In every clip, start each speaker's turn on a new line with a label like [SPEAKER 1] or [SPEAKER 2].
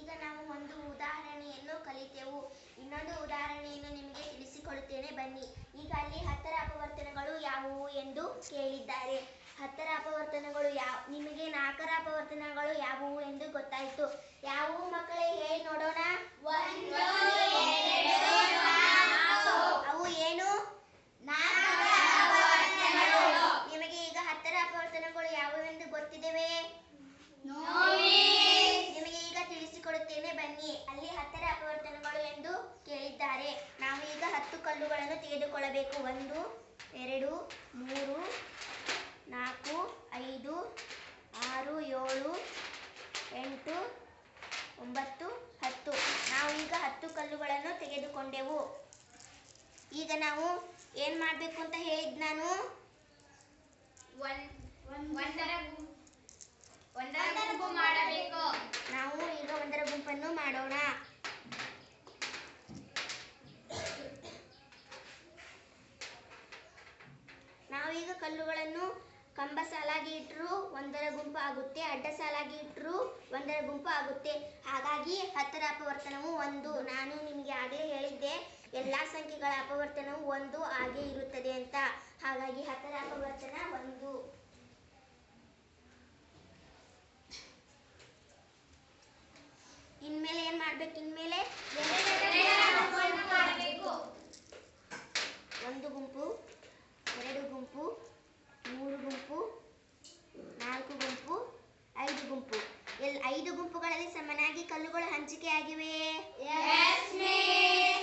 [SPEAKER 1] ಈಗ ನಾವು ಒಂದು ಉದಾಹರಣೆಯನ್ನು ಕಲಿತೆವು. ಇನ್ನೊಂದು ಉದಾಹರಣೆಯನ್ನು ನಿಮಗೆ ತಿಳಿಸಿಕೊಡುತ್ತೇನೆ ಬನ್ನಿ. ಈಗ ಅಲ್ಲಿ 10ರ ಅಪವರ್ತನಗಳು ಯಾವುವು ಎಂದು ಕೇಳಿದ್ದಾರೆ. 10ರ ಅಪವರ್ತನಗಳು ನಿಮಗೆ 4ರ ಅಪವರ್ತನಗಳು ಯಾವುವು ಎಂದು ಗೊತ್ತಾಯಿತು. ಯಾವುವು ಮಕ್ಕಳೇ ಹೇಳಿ ನೋಡೋಣ. ಅವು ಏನು? ನಿಮಗೆ ಈಗ 10ರ ಅಪವರ್ತನಗಳು ಯಾವುವೆಂದು ಗೊತ್ತಿದೆವೇ? ನಿಮಗೆ ಈಗ ತಿಳಿಸಿಕೊಡುತ್ತೇನೆ ಬನ್ನಿ. ಅಲ್ಲಿ 10ರ ಅಪವರ್ತನಗಳು ಎಂದು ಕೇಳಿದ್ದಾರೆ. ನಾವು ಈಗ 10 ಕಲ್ಲುಗಳನ್ನು ತೆಗೆದುಕೊಳ್ಳಬೇಕು. 1 2 3 4 5 6 7 8 9 10. ನಾವು ಈಗ 10 ಕಲ್ಲುಗಳನ್ನು ತೆಗೆದುಕೊಂಡೆವು. ಈಗ ನಾವು ಏನು ಮಾಡಬೇಕು ಅಂತ ಹೇಳಿದ್ ನಾನು?
[SPEAKER 2] ಒಂದರ ಗುಂಪು ಮಾಡಬೇಕು.
[SPEAKER 1] ನಾವು ಈಗ ಒಂದರ ಗುಂಪನ್ನು ಮಾಡೋಣ. ನಾವೀಗ ಕಲ್ಲುಗಳನ್ನು ಕಂಬ ಸಾಲಾಗಿ ಇಟ್ಟರು ಒಂದರ ಗುಂಪು ಆಗುತ್ತೆ, ಅಡ್ಡ ಸಾಲಾಗಿ ಇಟ್ಟರು ಒಂದರ ಗುಂಪು ಆಗುತ್ತೆ. ಹಾಗಾಗಿ 10ರ ಅಪವರ್ತನವು 1. ನಾನು ನಿಮಗೆ ಆಗಲೇ ಹೇಳಿದ್ದೆ ಎಲ್ಲ ಸಂಖ್ಯೆಗಳ ಅಪವರ್ತನವು 1 ಹಾಗೆ ಇರುತ್ತದೆ ಅಂತ. ಹಾಗಾಗಿ 10ರ ಅಪವರ್ತನ 1. ಇನ್ಮೇಲೆ ಏನ್ ಮಾಡ್ಬೇಕು? ಇನ್ಮೇಲೆ ಒಂದು ಗುಂಪು, 2 ಗುಂಪು, 3 ಗುಂಪು, 4 ಗುಂಪು, 5 ಗುಂಪು. 5 ಗುಂಪುಗಳಲ್ಲಿ ಸಮನಾಗಿ ಕಲ್ಲುಗಳು ಹಂಚಿಕೆಯಾಗಿವೆಯೇ?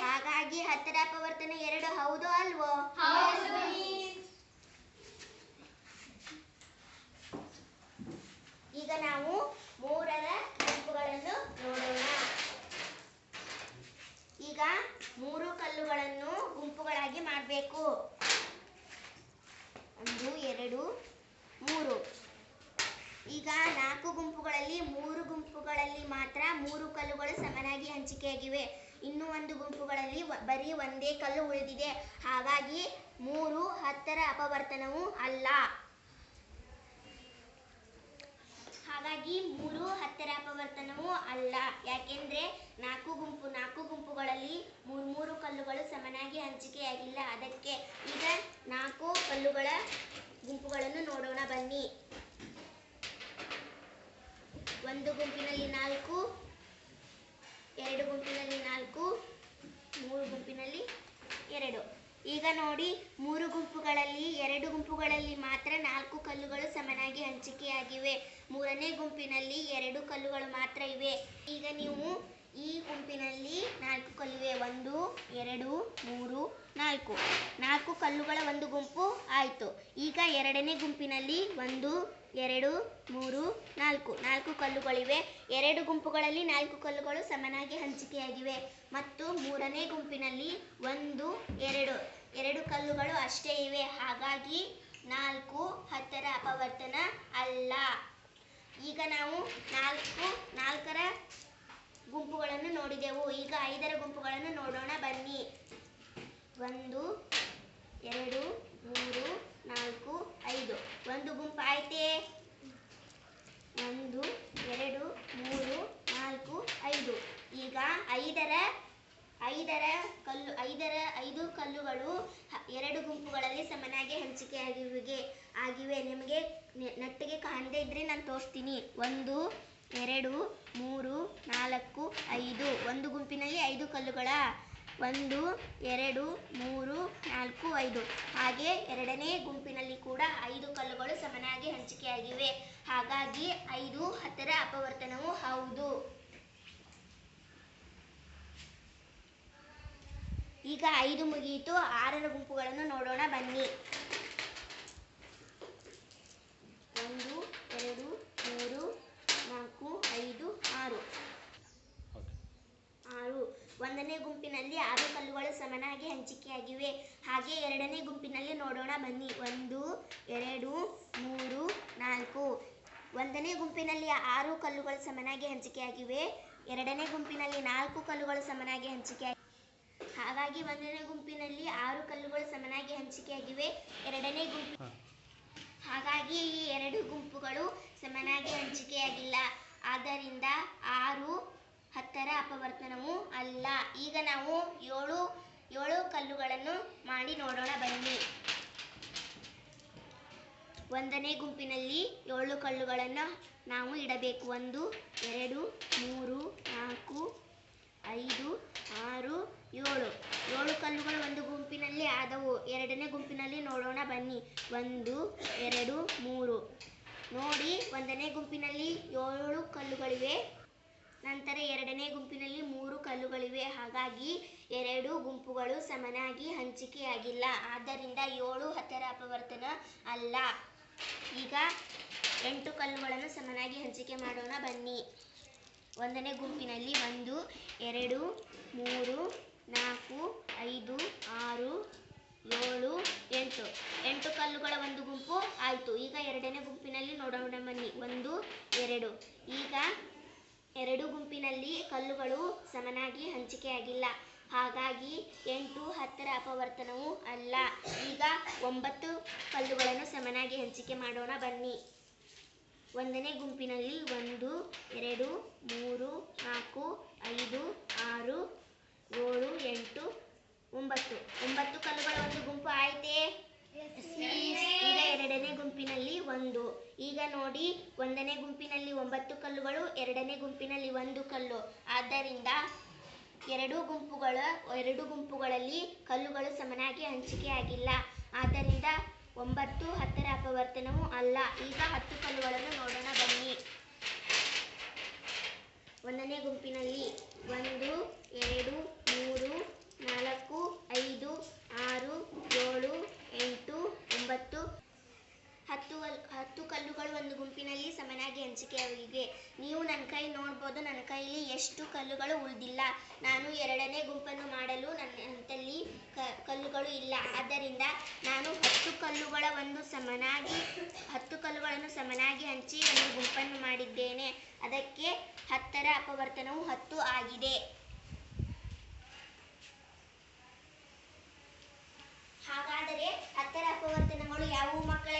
[SPEAKER 1] ಹಾಗಾಗಿ 10ರ ಅಪವರ್ತನ 2. ಹೌದೋ ಅಲ್ವೋ? ಈಗ ನಾವು 3ರ ಗುಂಪುಗಳನ್ನು ನೋಡೋಣ. ಈಗ 3 ಕಲ್ಲುಗಳನ್ನು ಗುಂಪುಗಳಾಗಿ ಮಾಡಬೇಕು. 1 2 3. ಈಗ 4 ಗುಂಪುಗಳಲ್ಲಿ 3 ಗುಂಪುಗಳಲ್ಲಿ ಮಾತ್ರ 3 ಕಲ್ಲುಗಳು ಸಮನಾಗಿ ಹಂಚಿಕೆಯಾಗಿವೆ. ಇನ್ನು ಒಂದು ಗುಂಪುಗಳಲ್ಲಿ ಬರೀ ಒಂದೇ ಕಲ್ಲು ಉಳಿದಿದೆ. ಹಾಗಾಗಿ 3 10ರ ಅಪವರ್ತನವೂ ಅಲ್ಲ. ಹಾಗಾಗಿ 3 10ರ ಅಪವರ್ತನವೂ ಅಲ್ಲ. ಯಾಕೆಂದ್ರೆ 4 ಗುಂಪುಗಳಲ್ಲಿ 3 ಕಲ್ಲುಗಳು ಸಮನಾಗಿ ಹಂಚಿಕೆಯಾಗಿಲ್ಲ. ಅದಕ್ಕೆ ಈಗ 4 ಕಲ್ಲುಗಳ ಗುಂಪುಗಳನ್ನು ನೋಡೋಣ ಬನ್ನಿ. ಒಂದು ಗುಂಪಿನಲ್ಲಿ 4, 2 ಗುಂಪಿನಲ್ಲಿ 4, 3 ಗುಂಪಿನಲ್ಲಿ 2. ಈಗ ನೋಡಿ, 3 ಗುಂಪುಗಳಲ್ಲಿ 2 ಗುಂಪುಗಳಲ್ಲಿ ಮಾತ್ರ 4 ಕಲ್ಲುಗಳು ಸಮನಾಗಿ ಹಂಚಿಕೆಯಾಗಿವೆ. 3ನೇ ಗುಂಪಿನಲ್ಲಿ 2 ಕಲ್ಲುಗಳು ಮಾತ್ರ ಇವೆ. ಈಗ ನೀವು ಈ ಗುಂಪಿನಲ್ಲಿ 4 ಕಲ್ಲಿವೆ. 1 2 3 4. 4 ಕಲ್ಲುಗಳ ಒಂದು ಗುಂಪು ಆಯಿತು. ಈಗ 2ನೇ ಗುಂಪಿನಲ್ಲಿ 1 2 3 4. 4 ಕಲ್ಲುಗಳಿವೆ. 2 ಗುಂಪುಗಳಲ್ಲಿ 4 ಕಲ್ಲುಗಳು ಸಮನಾಗಿ ಹಂಚಿಕೆಯಾಗಿವೆ. ಮತ್ತು 3ನೇ ಗುಂಪಿನಲ್ಲಿ 1 2 ಕಲ್ಲುಗಳು ಅಷ್ಟೇ ಇವೆ. ಹಾಗಾಗಿ 4 10ರ ಅಪವರ್ತನ ಅಲ್ಲ. ಈಗ ನಾವು 4ರ ಗುಂಪುಗಳನ್ನು ನೋಡಿದೆವು. ಈಗ 5ರ ಗುಂಪುಗಳನ್ನು ನೋಡೋಣ ಬನ್ನಿ. 1 2 3 4 5. ಒಂದು ಗುಂಪು ಆಯ್ತೇ? 1 2 3 4 5. ಈಗ 5 ಕಲ್ಲುಗಳು 2 ಗುಂಪುಗಳಲ್ಲಿ ಸಮನಾಗಿ ಹಂಚಿಕೆಯಾಗಿವೆ. ನಿಮಗೆ ನೆಟ್ಟಿಗೆ ಕಾಣದೇ ಇದ್ರೆ ನಾನು ತೋರಿಸ್ತೀನಿ. 1 2 3 4 5. ಒಂದು ಗುಂಪಿನಲ್ಲಿ 5 ಕಲ್ಲುಗಳ 1 2 3 4 5. ಹಾಗೆ 2ನೇ ಗುಂಪಿನಲ್ಲಿ ಕೂಡ 5 ಕಲ್ಲುಗಳು ಸಮನಾಗಿ ಹಂಚಿಕೆಯಾಗಿವೆ. ಹಾಗಾಗಿ 5 10ರ ಅಪವರ್ತನವು ಹೌದು. ಈಗ 5 ಮುಗಿಯಿತು. 6ರ ಗುಂಪುಗಳನ್ನು ನೋಡೋಣ ಬನ್ನಿ. 1 2 3 4 5 6. 1ನೇ ಗುಂಪಿನಲ್ಲಿ 6 ಕಲ್ಲುಗಳು ಸಮನಾಗಿ ಹಂಚಿಕೆಯಾಗಿವೆ. ಹಾಗೆ 2ನೇ ಗುಂಪಿನಲ್ಲಿ ನೋಡೋಣ ಬನ್ನಿ. 1 2 3 4. 1ನೇ ಗುಂಪಿನಲ್ಲಿ 6 ಕಲ್ಲುಗಳು ಸಮನಾಗಿ ಹಂಚಿಕೆಯಾಗಿವೆ. 2ನೇ ಗುಂಪಿನಲ್ಲಿ 4 ಕಲ್ಲುಗಳು ಸಮನಾಗಿ ಹಂಚಿಕೆಯಾಗಿವೆ. ಹಾಗಾಗಿ 1ನೇ ಗುಂಪಿನಲ್ಲಿ 6 ಕಲ್ಲುಗಳು ಸಮನಾಗಿ ಹಂಚಿಕೆಯಾಗಿವೆ. 2ನೇ ಗುಂಪು ಹಾಗಾಗಿ ಈ 2 ಗುಂಪುಗಳು ಸಮನಾಗಿ ಹಂಚಿಕೆಯಾಗಿಲ್ಲ. ಆದ್ದರಿಂದ 6 ಹತ್ತರ ಅಪವರ್ತನವೂ ಅಲ್ಲ. ಈಗ ನಾವು ಏಳು ಕಲ್ಲುಗಳನ್ನು ಮಾಡಿ ನೋಡೋಣ ಬನ್ನಿ. ಒಂದನೇ ಗುಂಪಿನಲ್ಲಿ 7 ಕಲ್ಲುಗಳನ್ನು ನಾವು ಇಡಬೇಕು. 1 2 3 4 5 6 7 ಕಲ್ಲುಗಳು ಒಂದು ಗುಂಪಿನಲ್ಲಿ ಆದವು. ಎರಡನೇ ಗುಂಪಿನಲ್ಲಿ ನೋಡೋಣ ಬನ್ನಿ. 1 2 3 ನೋಡಿ, ಒಂದನೇ ಗುಂಪಿನಲ್ಲಿ 7 ಕಲ್ಲುಗಳಿವೆ. ನಂತರ ಎರಡನೇ ಗುಂಪಿನಲ್ಲಿ 3 ಕಲ್ಲುಗಳಿವೆ. ಹಾಗಾಗಿ 2 ಗುಂಪುಗಳು ಸಮನಾಗಿ ಹಂಚಿಕೆಯಾಗಿಲ್ಲ. ಆದ್ದರಿಂದ 7 ಹತ್ತರ ಅಪವರ್ತನ ಅಲ್ಲ. ಈಗ 8 ಕಲ್ಲುಗಳನ್ನು ಸಮನಾಗಿ ಹಂಚಿಕೆ ಮಾಡೋಣ ಬನ್ನಿ. ಒಂದನೇ ಗುಂಪಿನಲ್ಲಿ 1 2 3 4 5 6 7 8 ಕಲ್ಲುಗಳ ಒಂದು ಗುಂಪು ಆಯಿತು. ಈಗ ಎರಡನೇ ಗುಂಪಿನಲ್ಲಿ ನೋಡೋಣ ಬನ್ನಿ. 1 2 ಈಗ 2 ಗುಂಪಿನಲ್ಲಿ ಕಲ್ಲುಗಳು ಸಮನಾಗಿ ಹಂಚಿಕೆಯಾಗಿಲ್ಲ. ಹಾಗಾಗಿ 8 ಹತ್ತರ ಅಪವರ್ತನವೂ ಅಲ್ಲ. ಈಗ 9 ಕಲ್ಲುಗಳನ್ನು ಸಮನಾಗಿ ಹಂಚಿಕೆ ಮಾಡೋಣ ಬನ್ನಿ. ಒಂದನೇ ಗುಂಪಿನಲ್ಲಿ 1 2 3 4 5 6 7 8 9 ಕಲ್ಲುಗಳ ಒಂದು ಗುಂಪು ಆಯ್ತೇ? ಈಗ ಎರಡನೇ ಗುಂಪಿನಲ್ಲಿ 1. ಈಗ ನೋಡಿ, ಒಂದನೇ ಗುಂಪಿನಲ್ಲಿ 9 ಕಲ್ಲುಗಳು, ಎರಡನೇ ಗುಂಪಿನಲ್ಲಿ 1 ಕಲ್ಲು. ಆದ್ದರಿಂದ ಎರಡು ಗುಂಪುಗಳಲ್ಲಿ ಕಲ್ಲುಗಳು ಸಮನಾಗಿ ಹಂಚಿಕೆಯಾಗಿಲ್ಲ. ಆದ್ದರಿಂದ 9 ಹತ್ತರ ಅಪವರ್ತನವೂ ಅಲ್ಲ. ಈಗ 10 ಕಲ್ಲುಗಳನ್ನು ನೋಡೋಣ ಬನ್ನಿ. ಒಂದನೇ ಗುಂಪಿನಲ್ಲಿ 1 2 3 4 5 6 7 8 9 10 ಕಲ್ಲುಗಳು ಒಂದು ಗುಂಪಿನಲ್ಲಿ ಸಮನಾಗಿ ಹಂಚಿಕೆಯಾಗಿವೆ. ನೀವು ನನ್ನ ಕೈ ನೋಡ್ಬೋದು. ನನ್ನ ಕೈಯಲ್ಲಿ ಎಷ್ಟು ಕಲ್ಲುಗಳು ಉಳಿದಿಲ್ಲ. ನಾನು ಎರಡನೇ ಗುಂಪನ್ನು ಮಾಡಲು ನನ್ನಲ್ಲಿ ಕಲ್ಲುಗಳು ಇಲ್ಲ. ಆದ್ದರಿಂದ ನಾನು 10 ಕಲ್ಲುಗಳನ್ನು ಸಮನಾಗಿ ಹಂಚಿ ಒಂದು ಗುಂಪನ್ನು ಮಾಡಿದ್ದೇನೆ. ಅದಕ್ಕೆ 10ರ ಅಪವರ್ತನವು 10 ಆಗಿದೆ. ಹಾಗಾದರೆ 10ರ ಅಪವರ್ತನಗಳು ಯಾವುವು ಮಕ್ಕಳೇ?